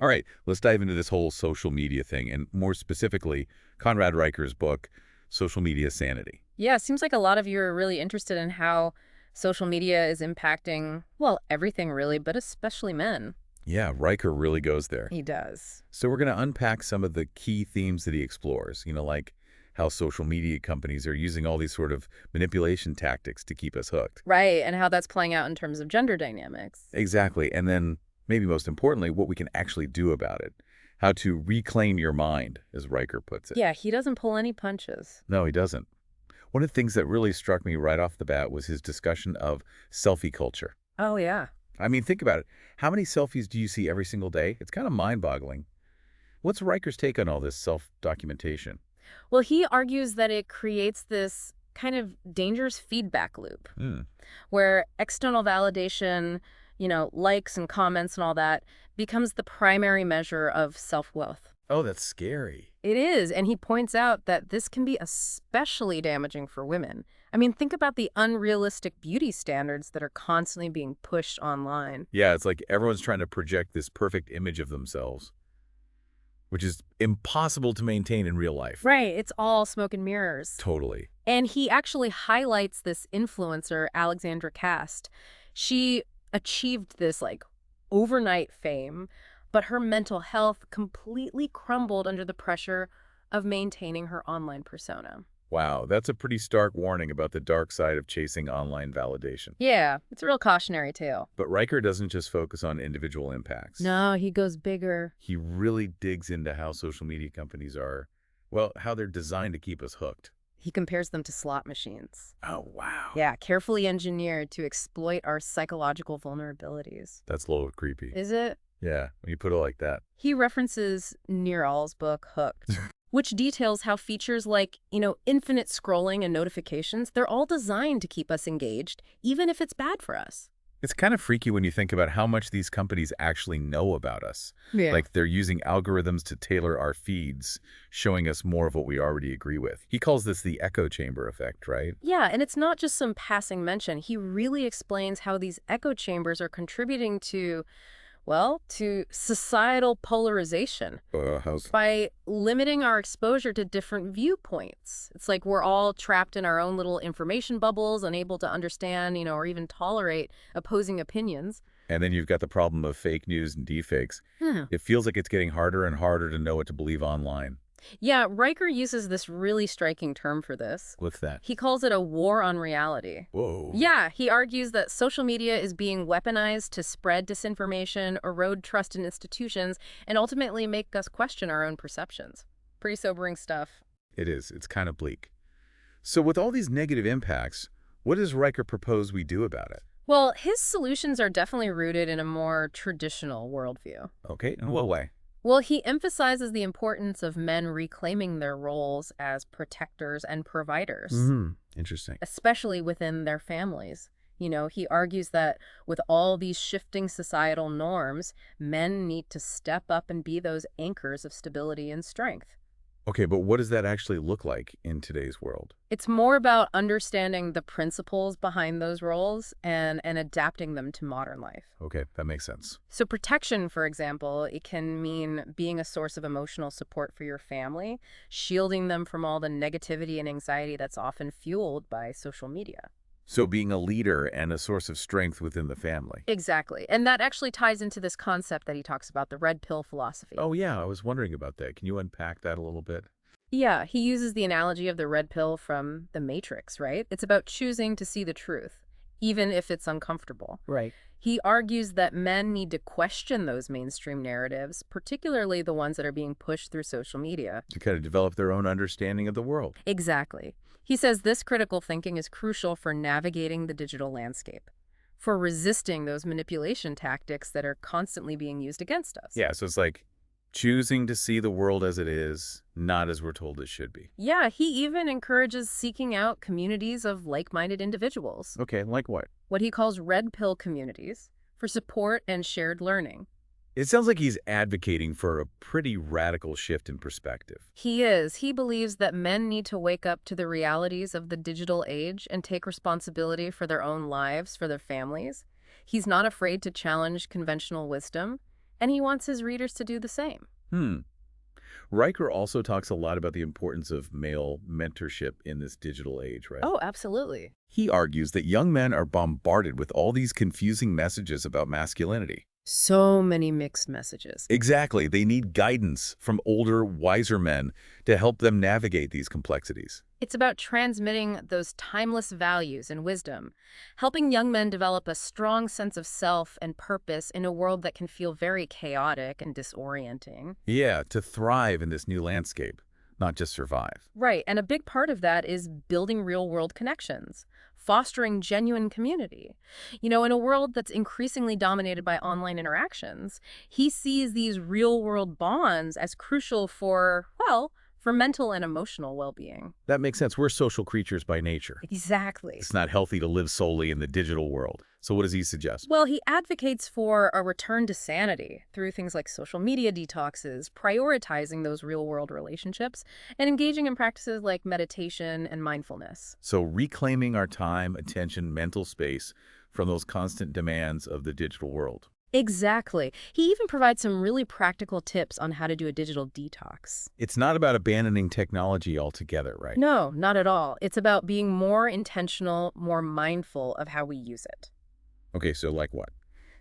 All right, let's dive into this whole social media thing, and more specifically, Conrad Reicher's book, Social Media Sanity. Yeah, it seems like a lot of you are really interested in how social media is impacting, well, everything really, but especially men. Yeah, Reicher really goes there. He does. So we're going to unpack some of the key themes that he explores, like how social media companies are using all these sort of manipulation tactics to keep us hooked. Right, and how that's playing out in terms of gender dynamics. Exactly. And then, maybe most importantly, what we can actually do about it. How to reclaim your mind, as Riker puts it. Yeah, he doesn't pull any punches. No, he doesn't. One of the things that really struck me right off the bat was his discussion of selfie culture. Oh, yeah. I mean, think about it. How many selfies do you see every single day? It's kind of mind-boggling. What's Riker's take on all this self-documentation? Well, he argues that it creates this kind of dangerous feedback loop Hmm. where external validation, likes and comments and all that becomes the primary measure of self-worth. Oh, that's scary. It is, and he points out that this can be especially damaging for women. I mean, think about the unrealistic beauty standards that are constantly being pushed online. Yeah, it's like everyone's trying to project this perfect image of themselves, which is impossible to maintain in real life. Right, it's all smoke and mirrors. Totally. And he actually highlights this influencer, Alexandra Cast. She achieved this overnight fame, but her mental health completely crumbled under the pressure of maintaining her online persona. Wow, that's a pretty stark warning about the dark side of chasing online validation. Yeah, it's a real cautionary tale. But Riker doesn't just focus on individual impacts. No, he goes bigger. He really digs into how social media companies are, well, how they're designed to keep us hooked. He compares them to slot machines. Oh, wow. Yeah, carefully engineered to exploit our psychological vulnerabilities. That's a little creepy. Is it? Yeah, when you put it like that. He references Neeral's book, Hooked, which details how features like, infinite scrolling and notifications, they're all designed to keep us engaged, even if it's bad for us. It's kind of freaky when you think about how much these companies actually know about us. Yeah. Like they're using algorithms to tailor our feeds, showing us more of what we already agree with. He calls this the echo chamber effect, right? Yeah, and it's not just some passing mention. He really explains how these echo chambers are contributing to, well, to societal polarization How's by limiting our exposure to different viewpoints. It's like we're all trapped in our own little information bubbles, unable to understand, or even tolerate opposing opinions. And then you've got the problem of fake news and deepfakes. It feels like it's getting harder and harder to know what to believe online. Yeah, Riker uses this really striking term for this. What's that? He calls it a war on reality. Whoa. Yeah, he argues that social media is being weaponized to spread disinformation, erode trust in institutions, and ultimately make us question our own perceptions. Pretty sobering stuff. It is. It's kind of bleak. So with all these negative impacts, what does Riker propose we do about it? Well, his solutions are definitely rooted in a more traditional worldview. Okay, in what way? Well, he emphasizes the importance of men reclaiming their roles as protectors and providers, Interesting. especially within their families. He argues that with all these shifting societal norms, men need to step up and be those anchors of stability and strength. Okay, but what does that actually look like in today's world? It's more about understanding the principles behind those roles and adapting them to modern life. Okay, that makes sense. So protection, for example, it can mean being a source of emotional support for your family, shielding them from all the negativity and anxiety that's often fueled by social media. So being a leader and a source of strength within the family. Exactly. And that actually ties into this concept that he talks about, the red pill philosophy. Oh yeah, I was wondering about that. Can you unpack that a little bit? Yeah, he uses the analogy of the red pill from The Matrix, right? It's about choosing to see the truth, even if it's uncomfortable. Right. He argues that men need to question those mainstream narratives, particularly the ones that are being pushed through social media. To kind of develop their own understanding of the world. Exactly. He says this critical thinking is crucial for navigating the digital landscape, for resisting those manipulation tactics that are constantly being used against us. Yeah, so it's like choosing to see the world as it is, not as we're told it should be. Yeah, he even encourages seeking out communities of like-minded individuals, Okay, like what? what he calls red pill communities, for support and shared learning. It sounds like he's advocating for a pretty radical shift in perspective. He is. He believes that men need to wake up to the realities of the digital age and take responsibility for their own lives, for their families. He's not afraid to challenge conventional wisdom. and he wants his readers to do the same. Hmm. Riker also talks a lot about the importance of male mentorship in this digital age, right? Oh, absolutely. He argues that young men are bombarded with all these confusing messages about masculinity. So many mixed messages. Exactly. They need guidance from older, wiser men to help them navigate these complexities. It's about transmitting those timeless values and wisdom, helping young men develop a strong sense of self and purpose in a world that can feel very chaotic and disorienting. Yeah, to thrive in this new landscape, not just survive. Right, and a big part of that is building real-world connections, fostering genuine community. In a world that's increasingly dominated by online interactions, he sees these real-world bonds as crucial for mental and emotional well-being. That makes sense. We're social creatures by nature. Exactly. It's not healthy to live solely in the digital world. So what does he suggest? Well, he advocates for a return to sanity through things like social media detoxes, prioritizing those real-world relationships, and engaging in practices like meditation and mindfulness. So reclaiming our time, attention, mental space from those constant demands of the digital world. Exactly. He even provides some really practical tips on how to do a digital detox. It's not about abandoning technology altogether, right? No, not at all. It's about being more intentional, more mindful of how we use it. Okay, so like what?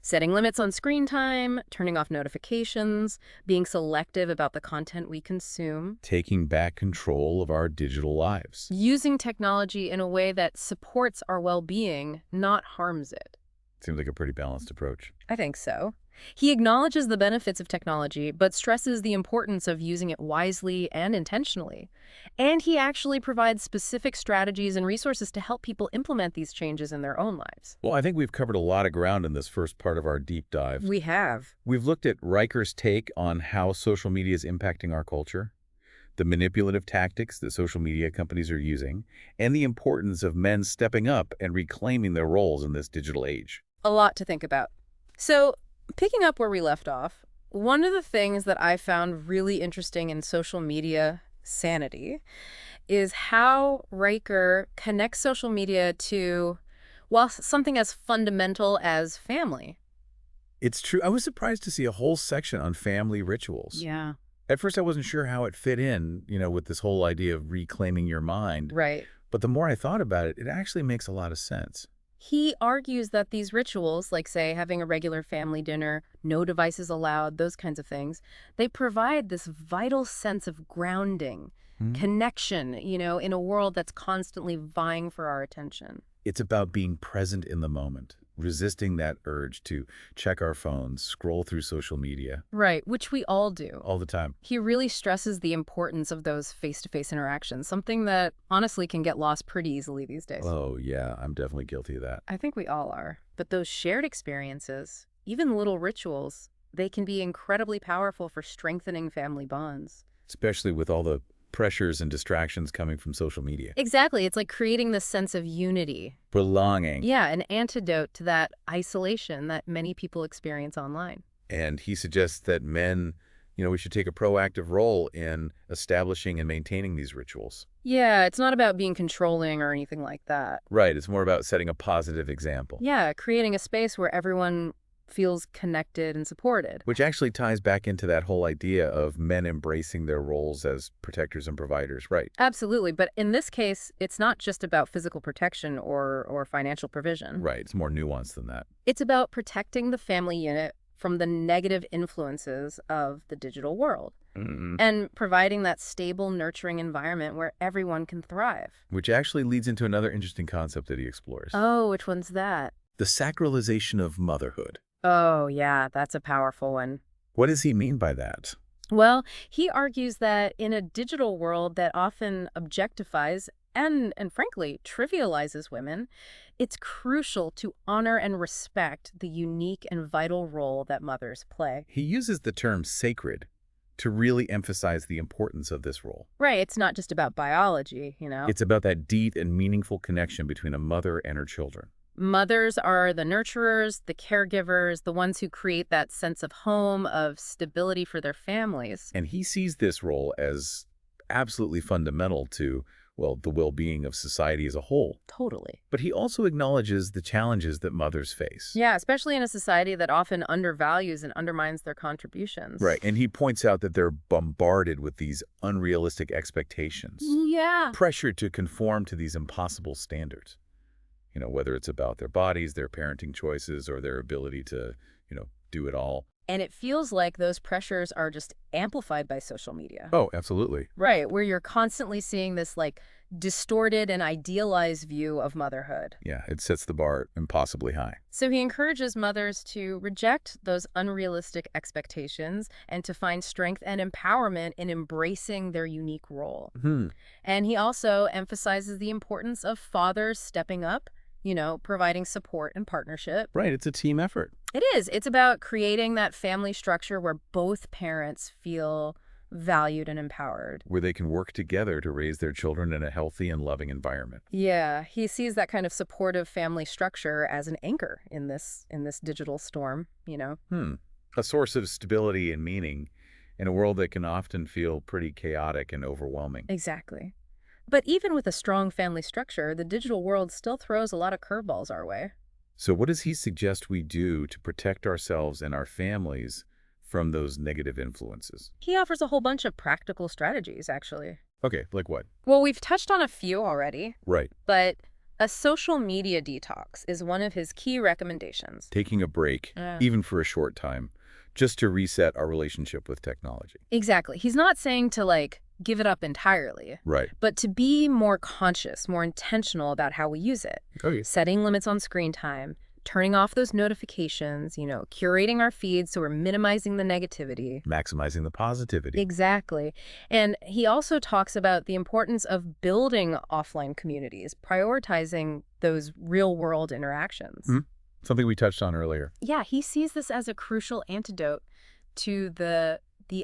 Setting limits on screen time, turning off notifications, being selective about the content we consume. Taking back control of our digital lives. Using technology in a way that supports our well-being, not harms it. Seems like a pretty balanced approach. I think so. He acknowledges the benefits of technology, but stresses the importance of using it wisely and intentionally. And he actually provides specific strategies and resources to help people implement these changes in their own lives. Well, I think we've covered a lot of ground in this first part of our deep dive. We have. We've looked at Riker's take on how social media is impacting our culture, the manipulative tactics that social media companies are using, and the importance of men stepping up and reclaiming their roles in this digital age. A lot to think about. So, picking up where we left off, one of the things that I found really interesting in social media Sanity is how Riker connects social media to, well, something as fundamental as family. It's true. I was surprised to see a whole section on family rituals. Yeah. At first, I wasn't sure how it fit in, with this whole idea of reclaiming your mind. Right. But the more I thought about it, it actually makes a lot of sense. He argues that these rituals, like, say, having a regular family dinner, no devices allowed, those kinds of things, they provide this vital sense of grounding, connection, in a world that's constantly vying for our attention. It's about being present in the moment, resisting that urge to check our phones, scroll through social media. Right, which we all do. All the time. He really stresses the importance of those face-to-face interactions, something that honestly can get lost pretty easily these days. Oh, yeah, I'm definitely guilty of that. I think we all are. But those shared experiences, even little rituals, they can be incredibly powerful for strengthening family bonds. Especially with all the pressures and distractions coming from social media. Exactly. It's like creating this sense of unity. Belonging. Yeah, an antidote to that isolation that many people experience online. And he suggests that men, we should take a proactive role in establishing and maintaining these rituals. Yeah, it's not about being controlling or anything like that. Right. It's more about setting a positive example. Yeah, creating a space where everyone feels connected and supported. Which actually ties back into that whole idea of men embracing their roles as protectors and providers, right? Absolutely. But in this case, it's not just about physical protection or financial provision. Right. It's more nuanced than that. It's about protecting the family unit from the negative influences of the digital world and providing that stable, nurturing environment where everyone can thrive. Which actually leads into another interesting concept that he explores. Oh, which one's that? The sacralization of motherhood. Oh, yeah, that's a powerful one. What does he mean by that? Well, he argues that in a digital world that often objectifies and frankly, trivializes women, it's crucial to honor and respect the unique and vital role that mothers play. He uses the term sacred to really emphasize the importance of this role. Right, it's not just about biology, It's about that deep and meaningful connection between a mother and her children. Mothers are the nurturers, the caregivers, the ones who create that sense of home, of stability for their families. And he sees this role as absolutely fundamental to well, the well-being of society as a whole. Totally. But he also acknowledges the challenges that mothers face. Yeah, especially in a society that often undervalues and undermines their contributions. Right, and he points out that they're bombarded with these unrealistic expectations, Yeah. pressured to conform to these impossible standards. Whether it's about their bodies, their parenting choices, or their ability to, do it all. And it feels like those pressures are just amplified by social media. Oh, absolutely. Right, where you're constantly seeing this distorted and idealized view of motherhood. Yeah, it sets the bar impossibly high. So he encourages mothers to reject those unrealistic expectations and to find strength and empowerment in embracing their unique role. And he also emphasizes the importance of fathers stepping up, providing support and partnership. Right, it's a team effort. It is. It's about creating that family structure where both parents feel valued and empowered. Where they can work together to raise their children in a healthy and loving environment. Yeah, he sees that kind of supportive family structure as an anchor in this digital storm. A source of stability and meaning in a world that can often feel pretty chaotic and overwhelming. Exactly. But even with a strong family structure, the digital world still throws a lot of curveballs our way. So what does he suggest we do to protect ourselves and our families from those negative influences? He offers a whole bunch of practical strategies, actually. Okay, like what? Well, we've touched on a few already, Right. but a social media detox is one of his key recommendations. Taking a break, Yeah. even for a short time, just to reset our relationship with technology. Exactly. He's not saying to, give it up entirely, Right. but to be more conscious, more intentional about how we use it. Okay. Setting limits on screen time, turning off those notifications, curating our feeds so we're minimizing the negativity. Maximizing the positivity. Exactly. And he also talks about the importance of building offline communities, prioritizing those real-world interactions. Something we touched on earlier. Yeah, he sees this as a crucial antidote to the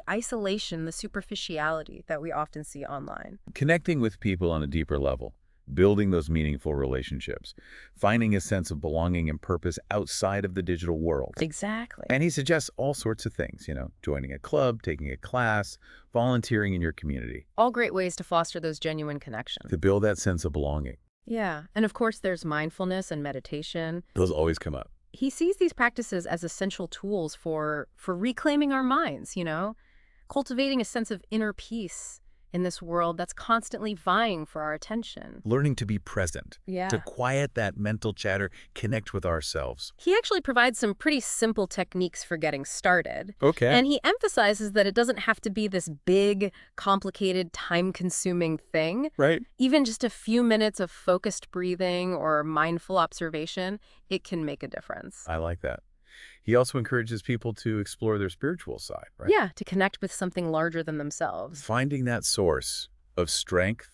isolation, the superficiality that we often see online. Connecting with people on a deeper level. Building those meaningful relationships. Finding a sense of belonging and purpose outside of the digital world. Exactly. And he suggests all sorts of things, joining a club, taking a class, volunteering in your community. All great ways to foster those genuine connections. To build that sense of belonging. Yeah. And of course, there's mindfulness and meditation. Those always come up. He sees these practices as essential tools for reclaiming our minds, cultivating a sense of inner peace in this world that's constantly vying for our attention. Learning to be present. Yeah. To quiet that mental chatter, connect with ourselves. He actually provides some pretty simple techniques for getting started. Okay. And he emphasizes that it doesn't have to be this big, complicated, time-consuming thing. Right. Even just a few minutes of focused breathing or mindful observation, it can make a difference. I like that. He also encourages people to explore their spiritual side, right? Yeah, to connect with something larger than themselves. Finding that source of strength,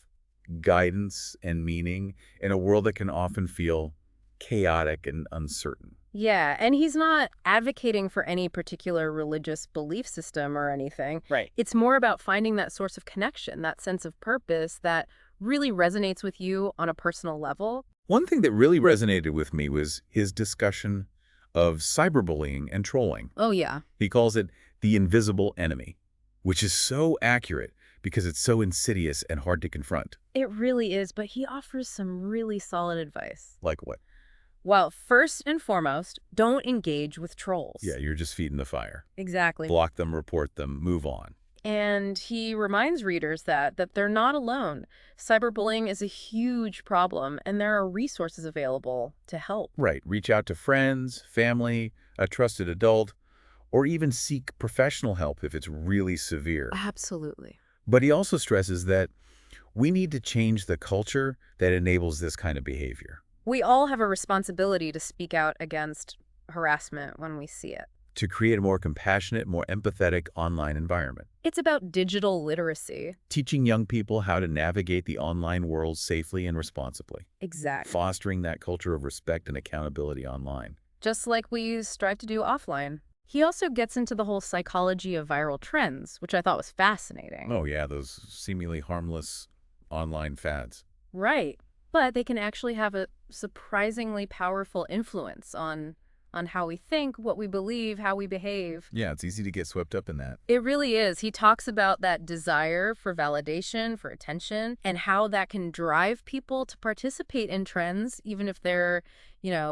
guidance, and meaning in a world that can often feel chaotic and uncertain. Yeah, and he's not advocating for any particular religious belief system or anything. Right. It's more about finding that source of connection, that sense of purpose that really resonates with you on a personal level. One thing that really resonated with me was his discussion of cyberbullying and trolling. Oh, yeah. He calls it the invisible enemy, which is so accurate because it's so insidious and hard to confront. It really is, but he offers some really solid advice. Like what? Well, first and foremost, don't engage with trolls. Yeah, you're just feeding the fire. Exactly. Block them, report them, move on. And he reminds readers that they're not alone. Cyberbullying is a huge problem, and there are resources available to help. Right. Reach out to friends, family, a trusted adult, or even seek professional help if it's really severe. Absolutely. But he also stresses that we need to change the culture that enables this kind of behavior. We all have a responsibility to speak out against harassment when we see it. To create a more compassionate, more empathetic online environment. It's about digital literacy. Teaching young people how to navigate the online world safely and responsibly. Exactly. Fostering that culture of respect and accountability online. Just like we strive to do offline. He also gets into the whole psychology of viral trends, which I thought was fascinating. Oh yeah, those seemingly harmless online fads. Right. But they can actually have a surprisingly powerful influence on on how we think, what we believe, how we behave. Yeah, it's easy to get swept up in that. It really is. He talks about that desire for validation, for attention, and how that can drive people to participate in trends, even if they're,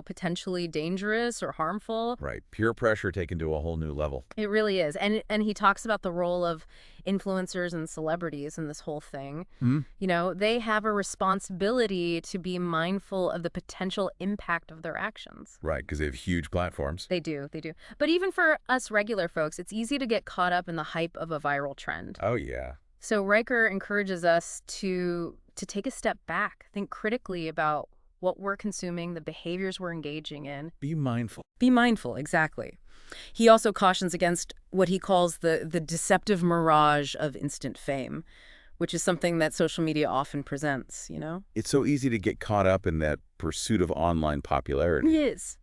potentially dangerous or harmful. Right. Peer pressure taken to a whole new level. It really is. And he talks about the role of influencers and celebrities in this whole thing. Hmm? They have a responsibility to be mindful of the potential impact of their actions. Right, because they have huge platforms. They do, they do. But even for us regular folks, it's easy to get caught up in the hype of a viral trend. Oh, yeah. So Riker encourages us to take a step back, think critically about what we're consuming, the behaviors we're engaging in. Be mindful. Be mindful, exactly. He also cautions against what he calls the deceptive mirage of instant fame, which is something that social media often presents. It's so easy to get caught up in that pursuit of online popularity. It is.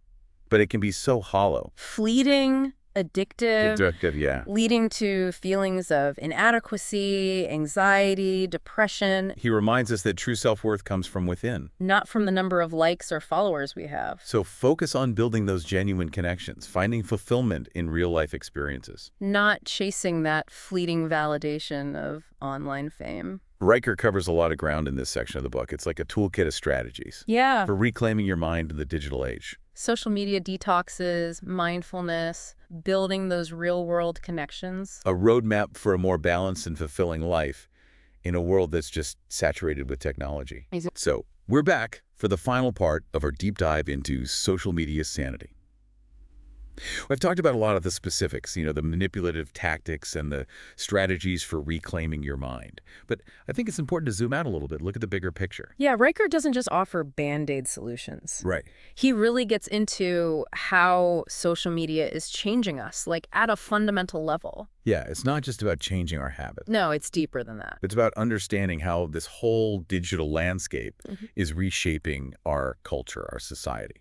But it can be so hollow. Fleeting, addictive, Yeah. leading to feelings of inadequacy, anxiety, depression, He reminds us that true self-worth comes from within. not from the number of likes or followers we have. So focus on building those genuine connections, finding fulfillment in real-life experiences. Not chasing that fleeting validation of online fame. Riker covers a lot of ground in this section of the book. It's like a toolkit of strategies Yeah. for reclaiming your mind in the digital age. Social media detoxes, mindfulness, building those real-world connections. A roadmap for a more balanced and fulfilling life in a world that's just saturated with technology. So we're back for the final part of our deep dive into social media sanity. I've talked about a lot of the specifics, the manipulative tactics and the strategies for reclaiming your mind. But I think it's important to zoom out a little bit, look at the bigger picture. Yeah, Riker doesn't just offer Band-Aid solutions. Right. He really gets into how social media is changing us, like at a fundamental level. Yeah, it's not just about changing our habits. No, it's deeper than that. It's about understanding how this whole digital landscape Mhm. is reshaping our culture, our society.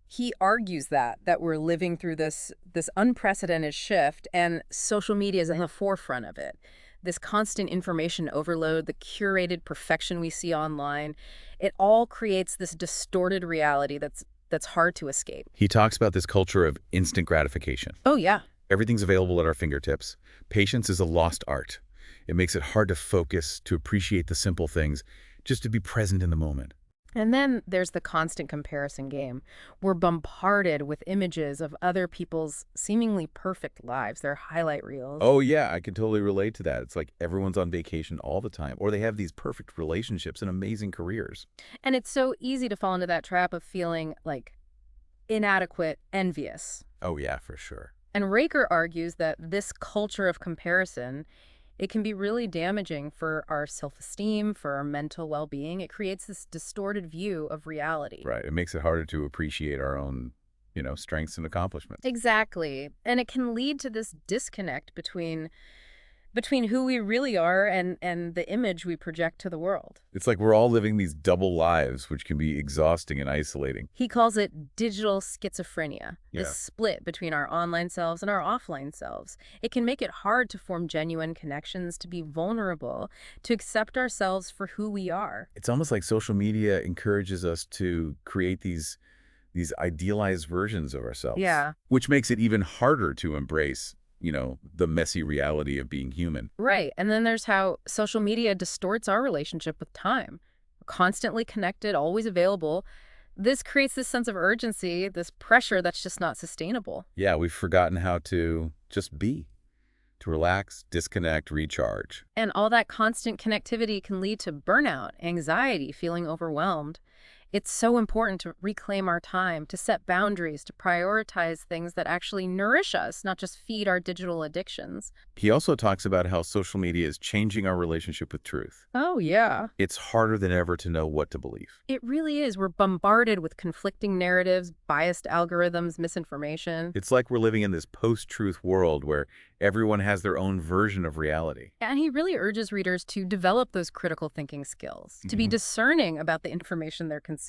He argues that we're living through this unprecedented shift, and social media is in the forefront of it. This constant information overload, the curated perfection we see online, it all creates this distorted reality that's hard to escape. He talks about this culture of instant gratification. Oh, yeah. Everything's available at our fingertips. Patience is a lost art. It makes it hard to focus, to appreciate the simple things, just to be present in the moment. And then there's the constant comparison game. We're bombarded with images of other people's seemingly perfect lives, their highlight reels. Oh, yeah, I can totally relate to that. It's like everyone's on vacation all the time, or they have these perfect relationships and amazing careers. And it's so easy to fall into that trap of feeling like inadequate, envious. Oh, yeah, for sure. And Raker argues that this culture of comparison, it can be really damaging for our self-esteem, for our mental well-being. It creates this distorted view of reality. Right. It makes it harder to appreciate our own, strengths and accomplishments. Exactly. And it can lead to this disconnect between who we really are and the image we project to the world. It's like we're all living these double lives, which can be exhausting and isolating. He calls it digital schizophrenia, Yeah. this split between our online selves and our offline selves. It can make it hard to form genuine connections, to be vulnerable, to accept ourselves for who we are. It's almost like social media encourages us to create these idealized versions of ourselves. Yeah. Which makes it even harder to embrace, the messy reality of being human. Right. And then there's how social media distorts our relationship with time. We're constantly connected, always available. This creates this sense of urgency, this pressure that's just not sustainable. Yeah, we've forgotten how to just be, to relax, disconnect, recharge. And all that constant connectivity can lead to burnout, anxiety, feeling overwhelmed. It's so important to reclaim our time, to set boundaries, to prioritize things that actually nourish us, not just feed our digital addictions. He also talks about how social media is changing our relationship with truth. Oh, yeah. It's harder than ever to know what to believe. It really is. We're bombarded with conflicting narratives, biased algorithms, misinformation. It's like we're living in this post-truth world where everyone has their own version of reality. And he really urges readers to develop those critical thinking skills, to be discerning about the information they're consuming.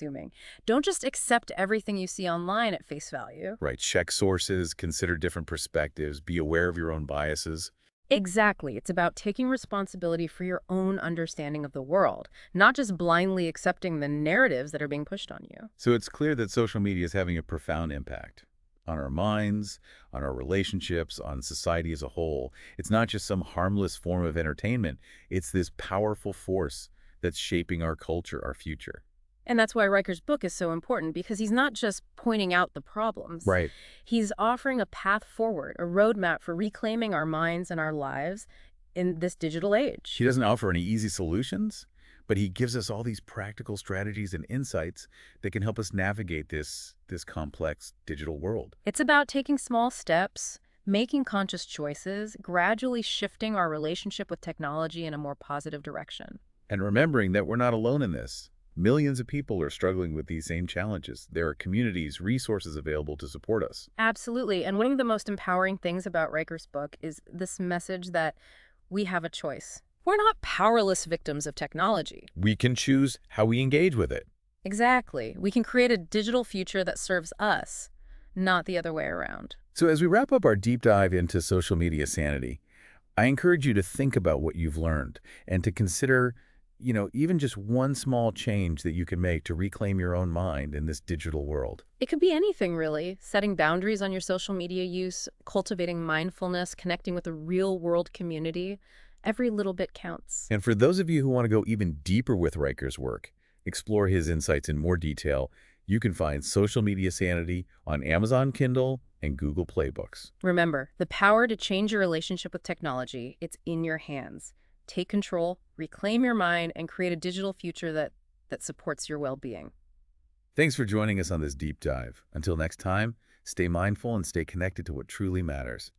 Don't just accept everything you see online at face value. Right. Check sources, consider different perspectives, be aware of your own biases. Exactly. It's about taking responsibility for your own understanding of the world, not just blindly accepting the narratives that are being pushed on you. So it's clear that social media is having a profound impact. on our minds, on our relationships, on society as a whole. It's not just some harmless form of entertainment. It's this powerful force that's shaping our culture, our future. And that's why Riker's book is so important, because he's not just pointing out the problems. Right. He's offering a path forward, a roadmap for reclaiming our minds and our lives in this digital age. He doesn't offer any easy solutions, but he gives us all these practical strategies and insights that can help us navigate this complex digital world. It's about taking small steps, making conscious choices, gradually shifting our relationship with technology in a more positive direction. And remembering that we're not alone in this. Millions of people are struggling with these same challenges. There are communities, resources available to support us. Absolutely. And one of the most empowering things about Riker's book is this message that we have a choice. We're not powerless victims of technology. We can choose how we engage with it. Exactly. We can create a digital future that serves us, not the other way around. So as we wrap up our deep dive into social media sanity, I encourage you to think about what you've learned and to consider, even just one small change that you can make to reclaim your own mind in this digital world. It could be anything, really. Setting boundaries on your social media use, cultivating mindfulness, connecting with a real-world community. Every little bit counts. And for those of you who want to go even deeper with Riker's work, explore his insights in more detail, you can find Social Media Sanity on Amazon Kindle and Google Play Books. Remember, the power to change your relationship with technology, it's in your hands. Take control, reclaim your mind, and create a digital future that supports your well-being. Thanks for joining us on this deep dive. Until next time, stay mindful and stay connected to what truly matters.